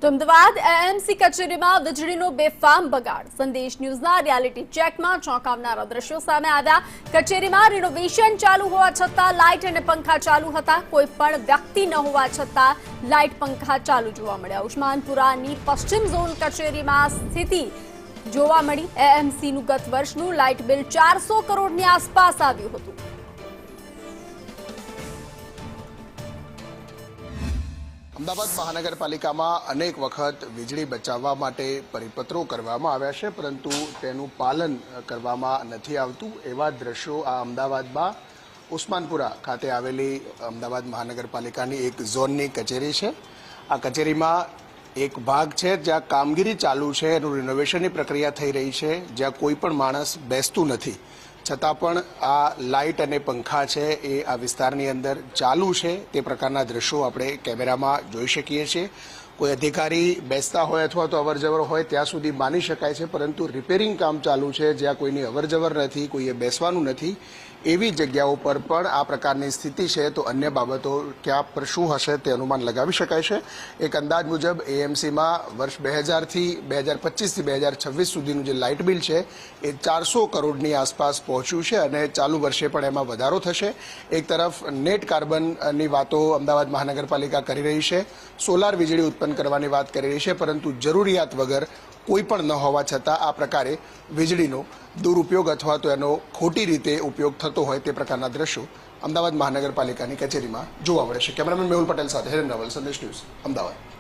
તો અમદાવાદ એએમસી કચેરીમાં વીજળીનો બેફામ બગાડ સંદેશ ન્યૂઝના રિયાલિટી ચેકમાં ચોંકાવનારા દ્રશ્યો સામે આવ્યા। કચેરીમાં રિનોવેશન ચાલુ હોવા છતાં લાઇટ અને પંખા ચાલુ હતા। કોઈ પણ વ્યક્તિ ન હોવા છતાં લાઇટ પંખા ચાલુ જોવા મળ્યા। ઉસ્માનપુરાની પશ્ચિમ ઝોન કચેરીમાં સ્થિતિ જોવા મળી। એએમસીનું ગત વર્ષનું લાઇટ બિલ 400 કરોડની આસપાસ આવ્યું હતું। અમદાવાદ મહાનગરપાલિકામાં અનેક વખત વીજળી બચાવવા માટે પરિપત્રો કરવામાં આવ્યા છે, પરંતુ તેનું પાલન કરવામાં નથી આવતું। એવા દ્રશ્યો આ અમદાવાદમાં ઉસ્માનપુરા ખાતે આવેલી અમદાવાદ મહાનગરપાલિકાની એક ઝોનની કચેરી છે। આ કચેરીમાં એક ભાગ છે જ્યાં કામગીરી ચાલુ છે, એનું રિનોવેશનની પ્રક્રિયા થઈ રહી છે, જ્યાં કોઈ પણ માણસ બેસતું નથી, છતાં પણ આ લાઇટ અને પંખા છે એ આ વિસ્તારની અંદર ચાલુ છે। તે પ્રકારના દ્રશ્યો આપણે કેમેરામાં જોઈ શકીએ છીએ। કોઈ અધિકારી બેસતા હોય અથવા તો અવરજવર હોય ત્યાં સુધી માની શકાય છે, પરંતુ રિપેરિંગ કામ ચાલુ છે, જ્યાં કોઈની અવરજવર નથી, કોઈએ બેસવાનું નથી, એવી જગ્યાઓ પર પણ આ પ્રકારની સ્થિતિ છે, તો અન્ય બાબતો ક્યાં પર શું હશે તે અનુમાન લગાવી શકાય છે। એક અંદાજ મુજબ એએમસીમાં વર્ષ 2000થી 2025થી 2026 સુધીનું જે લાઇટ બિલ છે એ 400 કરોડની આસપાસ પહોંચ્યું છે અને ચાલુ વર્ષે પણ એમાં વધારો થશે। એક તરફ નેટ કાર્બનની વાતો અમદાવાદ મહાનગરપાલિકા કરી રહી છે, સોલાર વીજળી ઉત્પન્ન કરવાની વાત કરી રહી છે, પરંતુ જરૂરિયાત વગર કોઈ પણ ન હોવા છતાં આ પ્રકારે વીજળીનો દુરુપયોગ અથવા તો એનો ખોટી રીતે ઉપયોગ થતો હોય તે પ્રકારના દ્રશ્યો અમદાવાદ મહાનગરપાલિકાની કચેરીમાં જોવા મળે છે। કેમેરામેન મેહુલ પટેલ સાથે હિરેન રાવલ, સંદેશ ન્યૂઝ, અમદાવાદ।